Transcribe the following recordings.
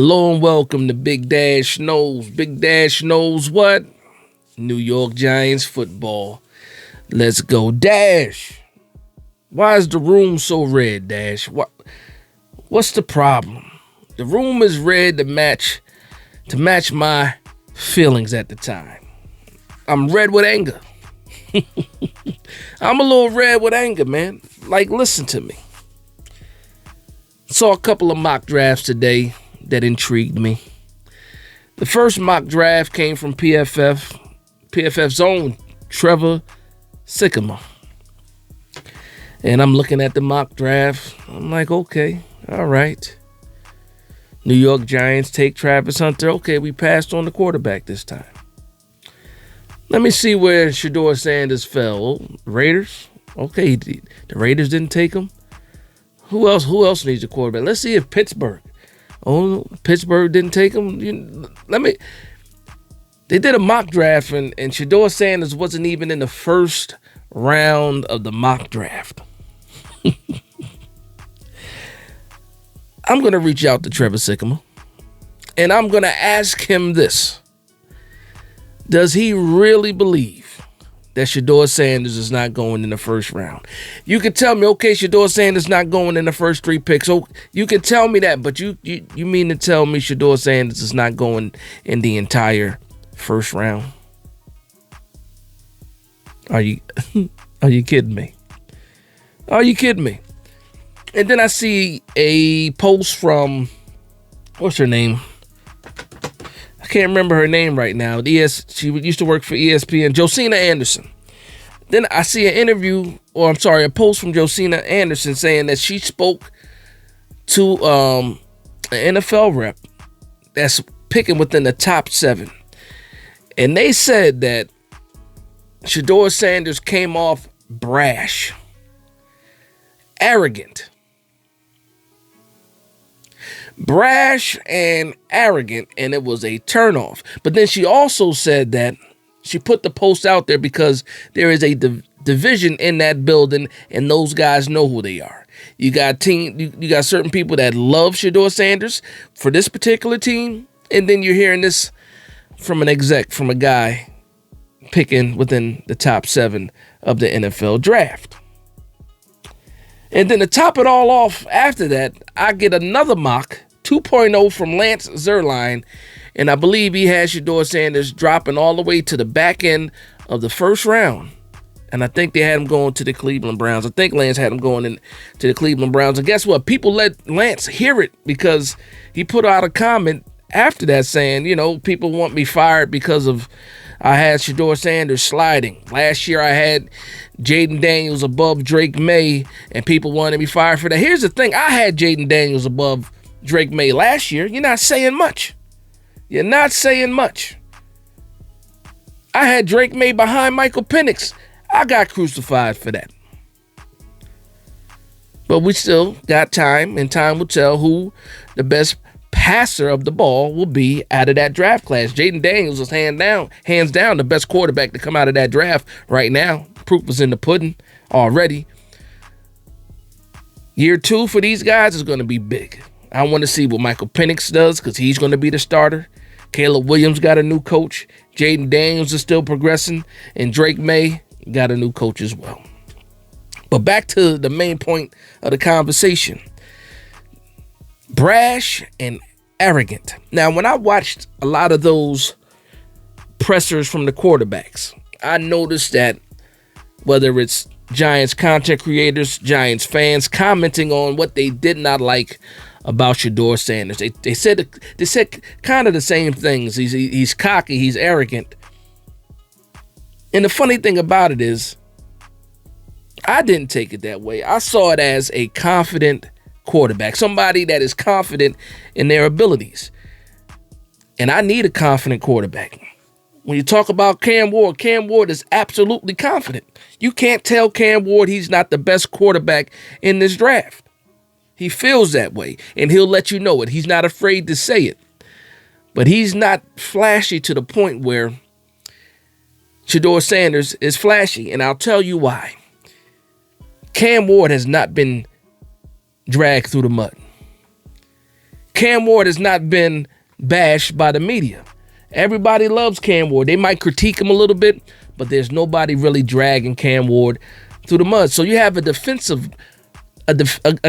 Hello and welcome to Big Dash Knows. Big Dash knows what? New York Giants football. Let's go, Dash. Why is the room so red, Dash? What's the problem? The room is red to match my feelings at the time. I'm red with anger. I'm a little red with anger, man. Like, listen to me. Saw a couple of mock drafts today that intrigued me. The first mock draft came from PFF's own Trevor Sycamore. And I'm looking at the mock draft. I'm like, okay, all right. New York Giants take Travis Hunter. Okay, we passed on the quarterback this time. Let me see where Shedeur Sanders fell. Oh, Raiders? Okay, the Raiders didn't take him. Who else needs a quarterback? Let's see if Pittsburgh. Oh, Pittsburgh didn't take him. They did a mock draft, and Shedeur Sanders wasn't even in the first round of the mock draft. I'm going to reach out to Trevor Sycamore, and I'm going to ask him this. Does he really believe that Shedeur Sanders is not going in the first round? You could tell me, okay, Shedeur Sanders not going in the first 3 picks. So you could tell me that, but you mean to tell me Shedeur Sanders is not going in the entire first round? Are you kidding me? Are you kidding me? And then I see a post from, what's her name? I can't remember her name right now. She used to work for ESPN, Josina Anderson. Then I see a post from Josina Anderson saying that she spoke to an NFL rep that's picking within the top 7. And they said that Shedeur Sanders came off brash, arrogant. Brash and arrogant, and it was a turnoff. But then she also said that she put the post out there because there is a division in that building, and those guys know who they are. You got certain people that love Shedeur Sanders for this particular team, and then you're hearing this from an exec, from a guy picking within the top 7 of the NFL draft. And then to top it all off, after that, I get another mock 2.0 from Lance Zierlein, and I believe he has Shedeur Sanders dropping all the way to the back end of the first round. And I think they had him going to the Cleveland Browns. I think Lance had him going to the Cleveland Browns. And guess what? People let Lance hear it because he put out a comment after that saying, people want me fired because of I had Shedeur Sanders sliding. Last year I had Jaden Daniels above Drake May, and people wanted me fired for that. Here's the thing. I had Jaden Daniels above Drake May last year. You're not saying much. You're not saying much. I had Drake May behind Michael Penix. I got crucified for that. But we still got time, and time will tell who the best passer of the ball will be out of that draft class. Jaden Daniels is hands down the best quarterback to come out of that draft right now. Proof was in the pudding already. Year 2 for these guys is going to be big. I want to see what Michael Penix does because he's going to be the starter. Caleb Williams got a new coach. Jaden Daniels is still progressing. And Drake May got a new coach as well. But back to the main point of the conversation. Brash and arrogant. Now, when I watched a lot of those pressers from the quarterbacks, I noticed that whether it's Giants content creators, Giants fans commenting on what they did not like about Shedeur Sanders. They said kind of the same things. He's cocky, he's arrogant. And the funny thing about it is, I didn't take it that way. I saw it as a confident quarterback, somebody that is confident in their abilities. And I need a confident quarterback. When you talk about Cam Ward is absolutely confident. You can't tell Cam Ward he's not the best quarterback in this draft. He feels that way, and he'll let you know it. He's not afraid to say it. But he's not flashy to the point where Shedeur Sanders is flashy, and I'll tell you why. Cam Ward has not been dragged through the mud. Cam Ward has not been bashed by the media. Everybody loves Cam Ward. They might critique him a little bit, but there's nobody really dragging Cam Ward through the mud. So you have a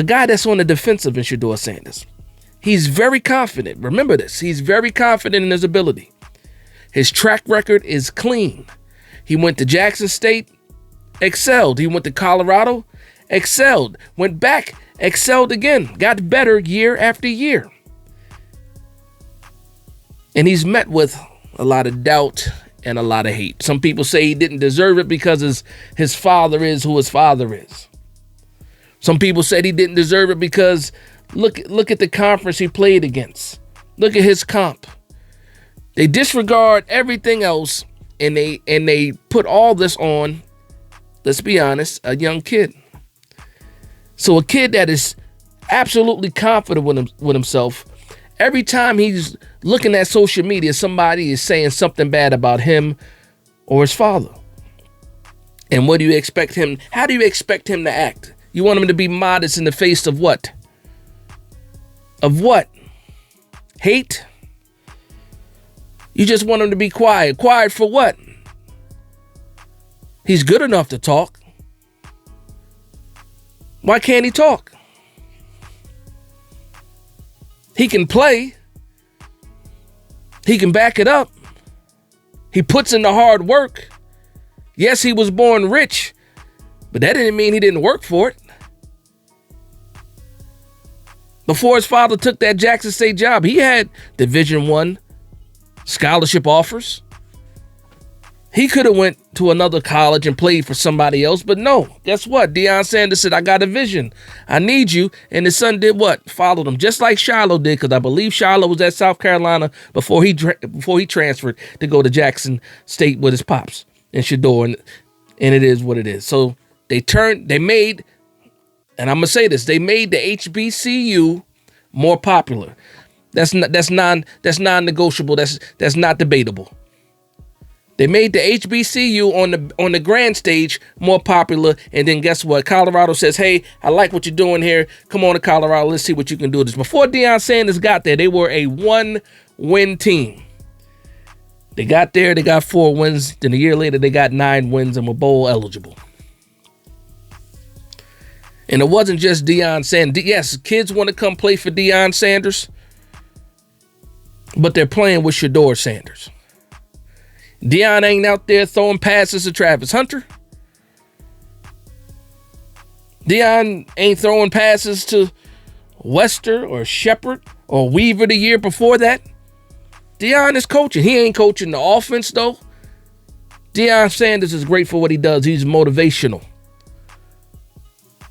guy that's on the defensive in Shedeur Sanders. He's very confident. Remember this. He's very confident in his ability. His track record is clean. He went to Jackson State, excelled. He went to Colorado, excelled. Went back, excelled again. Got better year after year. And he's met with a lot of doubt and a lot of hate. Some people say he didn't deserve it because his father is who his father is. Some people said he didn't deserve it because look at the conference he played against. Look at his comp. They disregard everything else and they put all this on, let's be honest, a young kid. So a kid that is absolutely confident with himself, every time he's looking at social media, somebody is saying something bad about him or his father. And what do you expect him? How do you expect him to act? You want him to be modest in the face of what? Of what? Hate? You just want him to be quiet. Quiet for what? He's good enough to talk. Why can't he talk? He can play. He can back it up. He puts in the hard work. Yes, he was born rich, but that didn't mean he didn't work for it. Before his father took that Jackson State job, he had Division I scholarship offers. He could have went to another college and played for somebody else, but no. Guess what? Deion Sanders said, I got a vision. I need you. And his son did what? Followed him, just like Shiloh did, because I believe Shiloh was at South Carolina before he transferred to go to Jackson State with his pops and Shedeur, and it is what it is. So they made, and I'm going to say this, they made the HBCU more popular. That's non-negotiable. That's not debatable. They made the HBCU on the grand stage more popular, and then guess what? Colorado says, hey, I like what you're doing here. Come on to Colorado. Let's see what you can do with this. Before Deion Sanders got there, they were a one-win team. They got there, they got 4 wins. Then a year later, they got 9 wins and were bowl eligible. And it wasn't just Deion Sanders. Yes, kids want to come play for Deion Sanders, but they're playing with Shedeur Sanders. Deion ain't out there throwing passes to Travis Hunter. Deion ain't throwing passes to Wester or Shepard or Weaver the year before that. Deion is coaching. He ain't coaching the offense, though. Deion Sanders is great for what he does. He's motivational.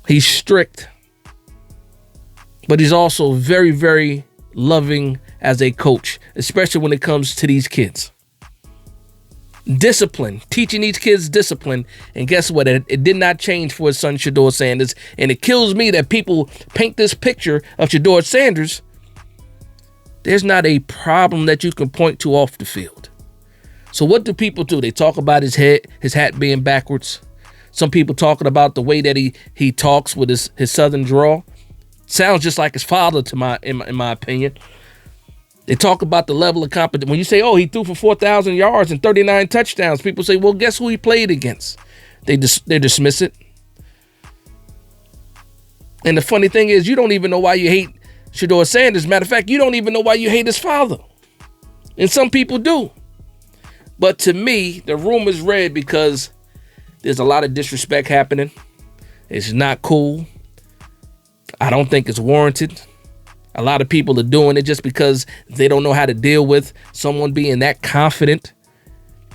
He's strict. But he's also very, very loving as a coach, especially when it comes to these kids. Discipline, teaching these kids discipline. And guess what? It did not change for his son, Shedeur Sanders. And it kills me that people paint this picture of Shedeur Sanders. There's not a problem that you can point to off the field. So what do people do? They talk about his hat being backwards. Some people talking about the way that he talks with his southern drawl. Sounds just like his father in my opinion. They talk about the level of competence. When you say, oh, he threw for 4,000 yards and 39 touchdowns, people say, well, guess who he played against? They dismiss it. And the funny thing is, you don't even know why you hate Shedeur Sanders. Matter of fact, you don't even know why you hate his father. And some people do. But to me, the room is red because there's a lot of disrespect happening. It's not cool. I don't think it's warranted. A lot of people are doing it just because they don't know how to deal with someone being that confident,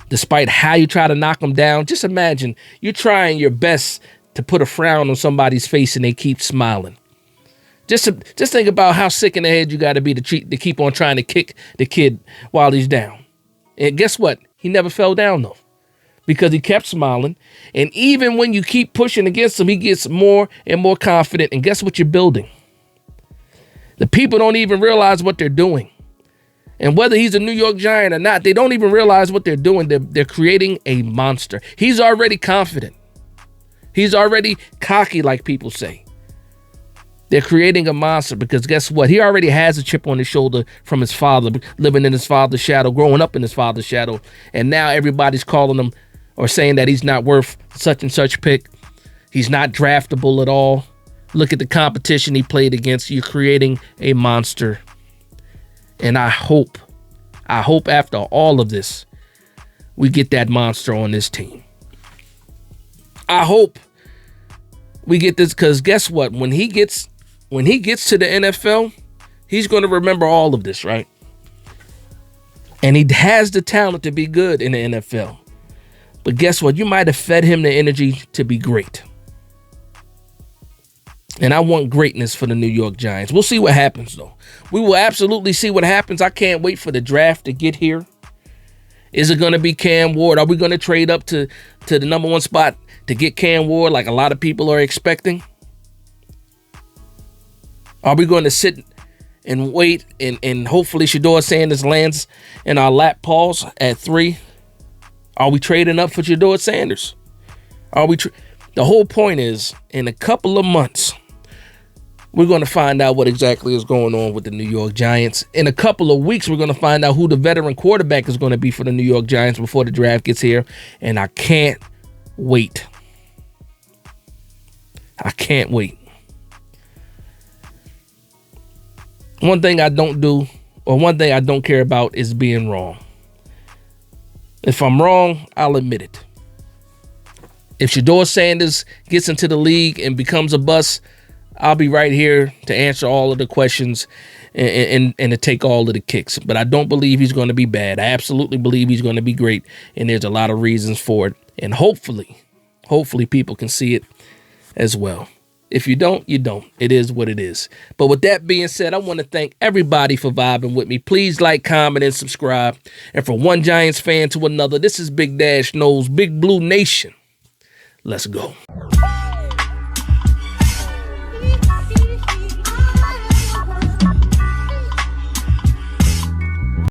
despite how you try to knock them down. Just imagine you're trying your best to put a frown on somebody's face and they keep smiling. Just think about how sick in the head you got to be to keep on trying to kick the kid while he's down. And guess what? He never fell down, though, because he kept smiling. And even when you keep pushing against him, he gets more and more confident. And guess what you're building? The people don't even realize what they're doing. And whether he's a New York Giant or not, they don't even realize what they're doing. They're creating a monster. He's already confident. He's already cocky, like people say. They're creating a monster because guess what? He already has a chip on his shoulder from his father, living in his father's shadow, growing up in his father's shadow. And now everybody's calling him or saying that he's not worth such and such pick. He's not draftable at all. Look at the competition he played against. You're creating a monster. And I hope after all of this, we get that monster on this team. I hope we get this because guess what? When he gets to the NFL, he's going to remember all of this, right? And he has the talent to be good in the NFL. But guess what? You might have fed him the energy to be great. And I want greatness for the New York Giants. We'll see what happens, though. We will absolutely see what happens. I can't wait for the draft to get here. Is it going to be Cam Ward? Are we going to trade up to the number 1 spot to get Cam Ward like a lot of people are expecting? Are we going to sit and wait and hopefully Shedeur Sanders lands in our lap pause at 3? Are we trading up for Shedeur Sanders? The whole point is, in a couple of months, we're going to find out what exactly is going on with the New York Giants. In a couple of weeks, we're going to find out who the veteran quarterback is going to be for the New York Giants before the draft gets here. And I can't wait. I can't wait. One thing I don't do, or one thing I don't care about, is being wrong. If I'm wrong, I'll admit it. If Shedeur Sanders gets into the league and becomes a bust, I'll be right here to answer all of the questions and to take all of the kicks. But I don't believe he's going to be bad. I absolutely believe he's going to be great, and there's a lot of reasons for it. And hopefully people can see it as well. If you don't, you don't. It is what it is. But with that being said, I want to thank everybody for vibing with me. Please like, comment, and subscribe. And from one Giants fan to another, this is Big Dash Knows, Big Blue Nation. Let's go.